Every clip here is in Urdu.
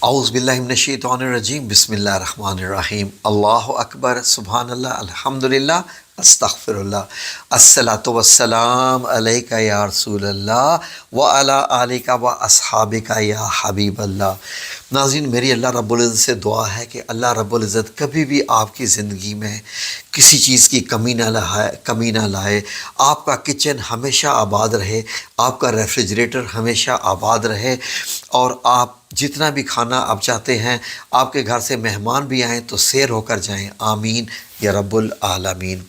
اعوذ باللہ من الشیطان الرجیم بسم اللہ الرحمن الرحیم اللہ اکبر سبحان اللہ الحمدللہ استغفر اللہ الصلاۃ والسلام علیک یا رسول اللہ وعلی آلک و اصحابک یا حبیب اللہ۔ ناظرین، میری اللہ رب العزت سے دعا ہے کہ اللہ رب العزت کبھی بھی آپ کی زندگی میں کسی چیز کی کمی نہ لائے، آپ کا کچن ہمیشہ آباد رہے، آپ کا ریفریجریٹر ہمیشہ آباد رہے، اور آپ جتنا بھی کھانا آپ چاہتے ہیں، آپ کے گھر سے مہمان بھی آئیں تو سیر ہو کر جائیں، آمین یا رب العالمین۔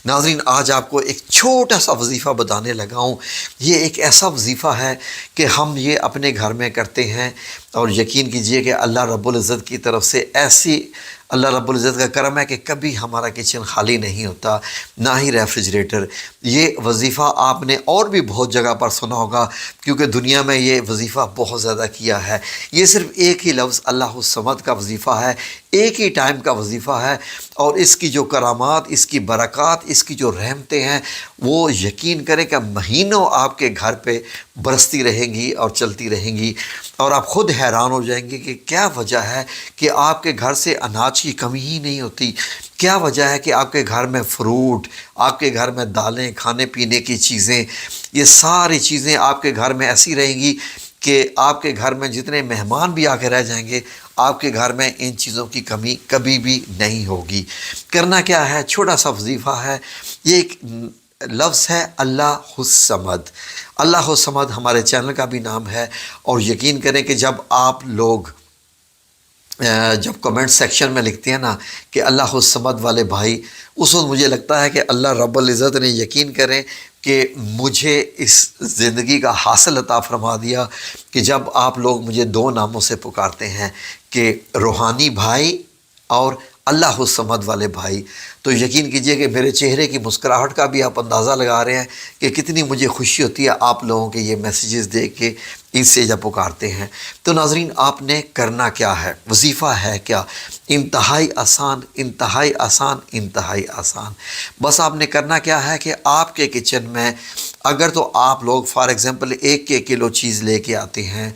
ناظرین، آج آپ کو ایک چھوٹا سا وظیفہ بتانے لگا ہوں۔ یہ ایک ایسا وظیفہ ہے کہ ہم یہ اپنے گھر میں کرتے ہیں، اور یقین کیجئے کہ اللہ رب العزت کی طرف سے ایسی اللہ رب العزت کا کرم ہے کہ کبھی ہمارا کچن خالی نہیں ہوتا، نہ ہی ریفریجریٹر۔ یہ وظیفہ آپ نے اور بھی بہت جگہ پر سنا ہوگا، کیونکہ دنیا میں یہ وظیفہ بہت زیادہ کیا ہے۔ یہ صرف ایک ہی لفظ اللہ الصمد کا وظیفہ ہے، ایک ہی ٹائم کا وظیفہ ہے، اور اس کی جو کرامات، اس کی برکات، اس کی جو رحمتیں ہیں، وہ یقین کریں کہ مہینوں آپ کے گھر پہ برستی رہیں گی اور چلتی رہیں گی، اور آپ خود حیران ہو جائیں گے کہ کیا وجہ ہے کہ آپ کے گھر سے اناج کی کمی ہی نہیں ہوتی، کیا وجہ ہے کہ آپ کے گھر میں فروٹ، آپ کے گھر میں دالیں، کھانے پینے کی چیزیں، یہ ساری چیزیں آپ کے گھر میں ایسی رہیں گی کہ آپ کے گھر میں جتنے مہمان بھی آ کے رہ جائیں گے، آپ کے گھر میں ان چیزوں کی کمی کبھی بھی نہیں ہوگی۔ کرنا کیا ہے؟ چھوٹا سا وظیفہ ہے، یہ ایک لفظ ہے اللہ الصمد۔ اللہ الصمد ہمارے چینل کا بھی نام ہے، اور یقین کریں کہ جب آپ لوگ جب کمنٹ سیکشن میں لکھتے ہیں نا کہ اللہ الصمد والے بھائی، اس وقت مجھے لگتا ہے کہ اللہ رب العزت نے یقین کریں کہ مجھے اس زندگی کا حاصل عطا فرما دیا کہ جب آپ لوگ مجھے دو ناموں سے پکارتے ہیں کہ روحانی بھائی اور اللہ الصمد والے بھائی، تو یقین کیجئے کہ میرے چہرے کی مسکراہٹ کا بھی آپ اندازہ لگا رہے ہیں کہ کتنی مجھے خوشی ہوتی ہے آپ لوگوں کے یہ میسیجز دیکھ کے، اس سے جب پکارتے ہیں۔ تو ناظرین، آپ نے کرنا کیا ہے؟ وظیفہ ہے کیا؟ انتہائی آسان، انتہائی آسان، انتہائی آسان۔ بس آپ نے کرنا کیا ہے کہ آپ کے کچن میں اگر تو آپ لوگ فار ایگزامپل 1 کلو چیز لے کے آتے ہیں،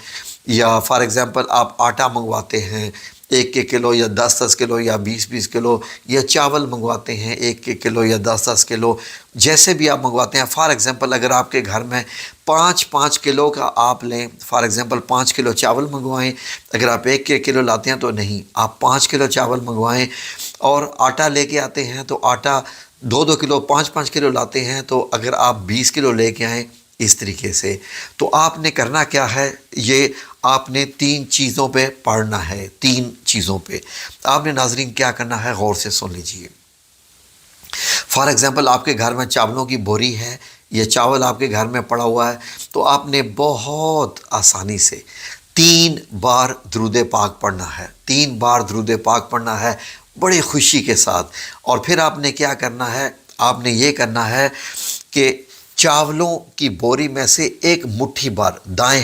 یا فار ایگزامپل آپ آٹا منگواتے ہیں 1 کلو یا 10 کلو یا 20 کلو، یا چاول منگواتے ہیں 1 کلو یا 10 کلو، جیسے بھی آپ منگواتے ہیں۔ فار ایگزامپل اگر آپ کے گھر میں 5 کلو کا آپ لیں، فار ایگزامپل 5 کلو چاول منگوائیں۔ اگر آپ 1 کلو لاتے ہیں تو نہیں، آپ 5 کلو چاول منگوائیں، اور آٹا لے کے آتے ہیں تو آٹا 2 کلو 5 کلو لاتے ہیں، تو اگر آپ 20 کلو لے کے آئیں اس طریقے سے، تو آپ نے کرنا کیا ہے؟ یہ آپ نے 3 چیزوں پہ پڑھنا ہے، 3 چیزوں پہ آپ نے ناظرین کیا کرنا ہے، غور سے سن لیجئے۔ فار ایگزامپل آپ کے گھر میں چاولوں کی بوری ہے، یہ چاول آپ کے گھر میں پڑا ہوا ہے، تو آپ نے بہت آسانی سے 3 بار درود پاک پڑھنا ہے، 3 بار درود پاک پڑھنا ہے بڑی خوشی کے ساتھ۔ اور پھر آپ نے کیا کرنا ہے؟ آپ نے یہ کرنا ہے کہ چاولوں کی بوری میں سے ایک مٹھی بھر دائیں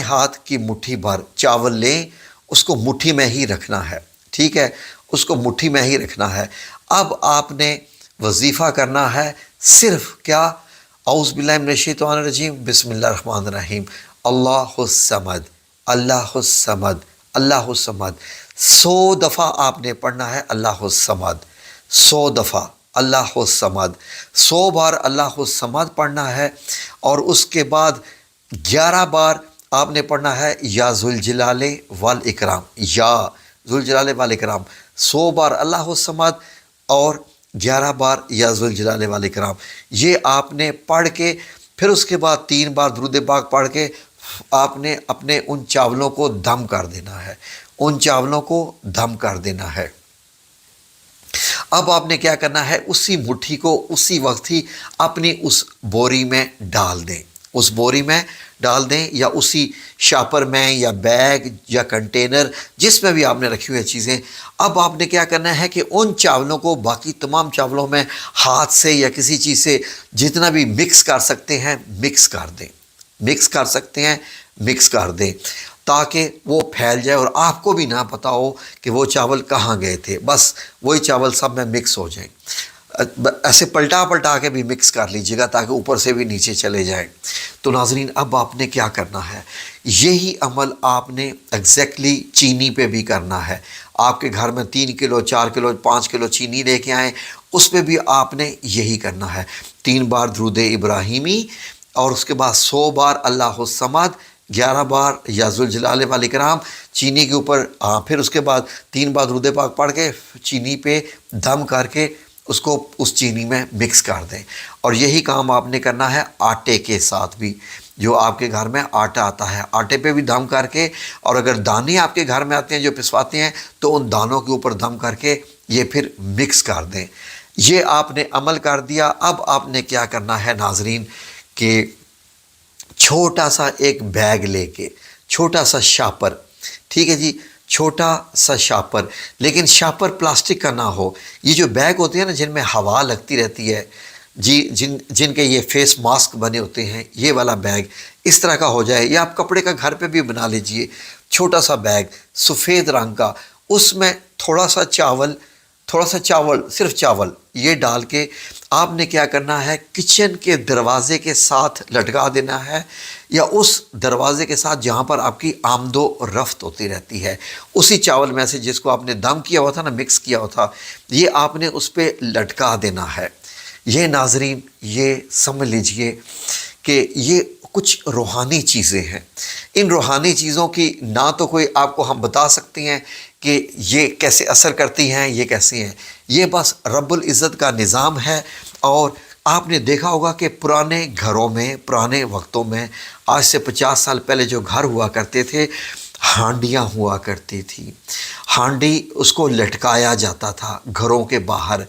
ہاتھ کی مٹھی بھر چاول لیں، اس کو مٹھی میں ہی رکھنا ہے، ٹھیک ہے؟ اس کو مٹھی میں ہی رکھنا ہے۔ اب آپ نے وظیفہ کرنا ہے صرف کیا؟ اعوذ باللہ من الشیطان الرجیم بسم اللہ الرحمن الرحیم اللہ الصمد اللہ الصمد اللہ الصمد۔ 100 دفعہ آپ نے پڑھنا ہے اللہ الصمد، 100 دفعہ اللہ الصمد، 100 بار اللہ الصمد پڑھنا ہے، اور اس کے بعد 11 بار آپ نے پڑھنا ہے یا ذوالجلال والاکرام، یا ذوالجلال والاکرام۔ 100 بار اللہ الصمد اور 11 بار یا ذوالجلال والاکرام، یہ آپ نے پڑھ کے پھر اس کے بعد 3 بار درود پاک پڑھ کے آپ نے اپنے ان چاولوں کو دم کر دینا ہے، ان چاولوں کو دم کر دینا ہے۔ اب آپ نے کیا کرنا ہے؟ اسی مٹھی کو اسی وقت ہی اپنی اس بوری میں ڈال دیں، اس بوری میں ڈال دیں، یا اسی شاپر میں یا بیگ یا کنٹینر جس میں بھی آپ نے رکھی ہوئی چیزیں۔ اب آپ نے کیا کرنا ہے کہ ان چاولوں کو باقی تمام چاولوں میں ہاتھ سے یا کسی چیز سے جتنا بھی مکس کر سکتے ہیں مکس کر دیں، مکس کر سکتے ہیں مکس کر دیں، تاکہ وہ پھیل جائے اور آپ کو بھی نہ پتہ ہو کہ وہ چاول کہاں گئے تھے، بس وہی چاول سب میں مکس ہو جائیں۔ ایسے پلٹا پلٹا کے بھی مکس کر لیجیے گا تاکہ اوپر سے بھی نیچے چلے جائیں۔ تو ناظرین اب آپ نے کیا کرنا ہے، یہی عمل آپ نے ایگزیکٹلی چینی پہ بھی کرنا ہے۔ آپ کے گھر میں 3 کلو 4 کلو 5 کلو چینی لے کے آئیں، اس پہ بھی آپ نے یہی کرنا ہے، 3 بار درود ابراہیمی، اور اس کے بعد 100 بار اللہ الصمد، 11 بار یا ذوالجلال والاکرام چینی کے اوپر، پھر اس کے بعد 3 بار درود پاک پڑھ کے چینی پہ دم کر کے اس کو اس چینی میں مکس کر دیں۔ اور یہی کام آپ نے کرنا ہے آٹے کے ساتھ بھی، جو آپ کے گھر میں آٹا آتا ہے آٹے پہ بھی دم کر کے، اور اگر دانے آپ کے گھر میں آتے ہیں جو پسواتے ہیں تو ان دانوں کے اوپر دم کر کے یہ پھر مکس کر دیں۔ یہ آپ نے عمل کر دیا۔ اب آپ نے کیا کرنا ہے ناظرین کہ چھوٹا سا ایک بیگ لے کے، چھوٹا سا شاپر، ٹھیک ہے جی، چھوٹا سا شاپر، لیکن شاپر پلاسٹک کا نہ ہو۔ یہ جو بیگ ہوتے ہیں نا جن میں ہوا لگتی رہتی ہے جی، جن کے یہ فیس ماسک بنے ہوتے ہیں، یہ والا بیگ اس طرح کا ہو جائے، یا آپ کپڑے کا گھر پہ بھی بنا لیجئے، چھوٹا سا بیگ سفید رنگ کا، اس میں تھوڑا سا چاول، صرف چاول یہ ڈال کے آپ نے کیا کرنا ہے، کچن کے دروازے کے ساتھ لٹکا دینا ہے، یا اس دروازے کے ساتھ جہاں پر آپ کی آمد و رفت ہوتی رہتی ہے، اسی چاول میں سے جس کو آپ نے دم کیا ہوا تھا نا، مکس کیا ہوا تھا، یہ آپ نے اس پہ لٹکا دینا ہے۔ یہ ناظرین یہ سمجھ لیجئے کہ یہ کچھ روحانی چیزیں ہیں۔ ان روحانی چیزوں کی نہ تو کوئی آپ کو ہم بتا سکتے ہیں کہ یہ کیسے اثر کرتی ہیں، یہ کیسے ہیں، یہ بس رب العزت کا نظام ہے۔ اور آپ نے دیکھا ہوگا کہ پرانے گھروں میں، پرانے وقتوں میں، آج سے 50 سال پہلے جو گھر ہوا کرتے تھے، ہانڈیاں ہوا کرتی تھی، ہانڈی اس کو لٹکایا جاتا تھا گھروں کے باہر،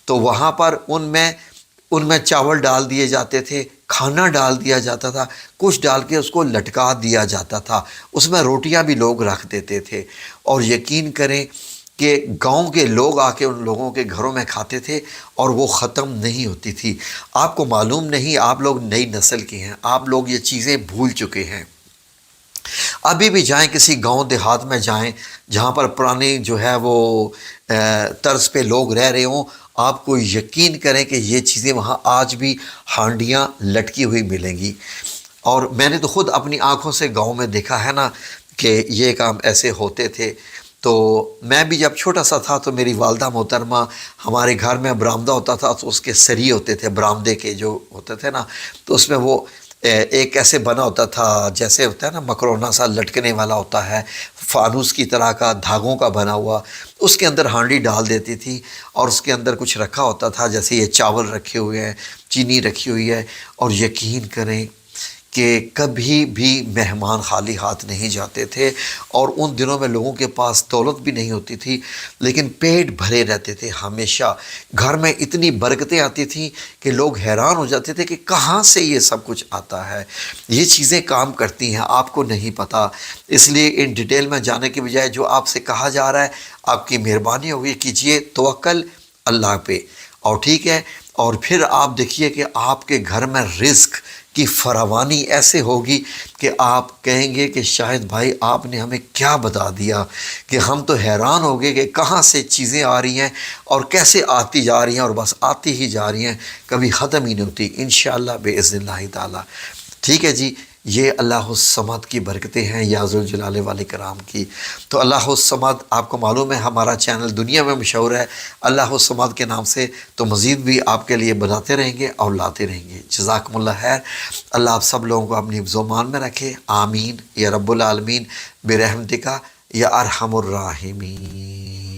تو وہاں پر ان میں چاول ڈال دیے جاتے تھے، کھانا ڈال دیا جاتا تھا، کچھ ڈال کے اس کو لٹکا دیا جاتا تھا، اس میں روٹیاں بھی لوگ رکھ دیتے تھے، اور یقین کریں کہ گاؤں کے لوگ آ کے ان لوگوں کے گھروں میں کھاتے تھے اور وہ ختم نہیں ہوتی تھی۔ آپ کو معلوم نہیں، آپ لوگ نئی نسل کے ہیں، آپ لوگ یہ چیزیں بھول چکے ہیں۔ ابھی بھی جائیں کسی گاؤں دیہات میں جائیں جہاں پر پرانی جو ہے وہ طرز پہ لوگ رہ رہے ہوں، آپ کو یقین کریں کہ یہ چیزیں وہاں آج بھی ہانڈیاں لٹکی ہوئی ملیں گی۔ اور میں نے تو خود اپنی آنکھوں سے گاؤں میں دیکھا ہے نا کہ یہ کام ایسے ہوتے تھے۔ تو میں بھی جب چھوٹا سا تھا تو میری والدہ محترمہ، ہمارے گھر میں برآمدہ ہوتا تھا تو اس کے سری ہوتے تھے، برآمدے کے جو ہوتے تھے نا، تو اس میں وہ ایک ایسے بنا ہوتا تھا، جیسے ہوتا ہے نا مکرونا سا لٹکنے والا ہوتا ہے، فانوس کی طرح کا، دھاگوں کا بنا ہوا، اس کے اندر ہانڈی ڈال دیتی تھی، اور اس کے اندر کچھ رکھا ہوتا تھا، جیسے یہ چاول رکھے ہوئے ہیں، چینی رکھی ہوئی ہے، اور یقین کریں کہ کبھی بھی مہمان خالی ہاتھ نہیں جاتے تھے، اور ان دنوں میں لوگوں کے پاس دولت بھی نہیں ہوتی تھی، لیکن پیٹ بھرے رہتے تھے ہمیشہ، گھر میں اتنی برکتیں آتی تھیں کہ لوگ حیران ہو جاتے تھے کہ کہاں سے یہ سب کچھ آتا ہے، یہ چیزیں کام کرتی ہیں، آپ کو نہیں پتہ۔ اس لیے ان ڈیٹیل میں جانے کے بجائے جو آپ سے کہا جا رہا ہے، آپ کی مہربانی ہوگی، کیجئے توکل اللہ پہ، اور ٹھیک ہے، اور پھر آپ دیکھیے کہ آپ کے گھر میں رزق کی فراوانی ایسے ہوگی کہ آپ کہیں گے کہ شاہد بھائی آپ نے ہمیں کیا بتا دیا، کہ ہم تو حیران ہو گئے کہ کہاں سے چیزیں آ رہی ہیں اور کیسے آتی جا رہی ہیں، اور بس آتی ہی جا رہی ہیں، کبھی ختم ہی نہیں ہوتی انشاءاللہ باذن اللہ تعالی۔ ٹھیک ہے جی، یہ اللہ الصمد کی برکتیں ہیں، یا ذوالجلال والاکرام کی۔ تو اللہ الصمد آپ کو معلوم ہے ہمارا چینل دنیا میں مشہور ہے اللہ الصمد کے نام سے، تو مزید بھی آپ کے لیے بناتے رہیں گے اور لاتے رہیں گے۔ جزاکم اللہ خیر۔ اللہ آپ سب لوگوں کو اپنی حفظ و امان میں رکھے، آمین یا رب العالمین برحمتک یا ارحم الراحمین۔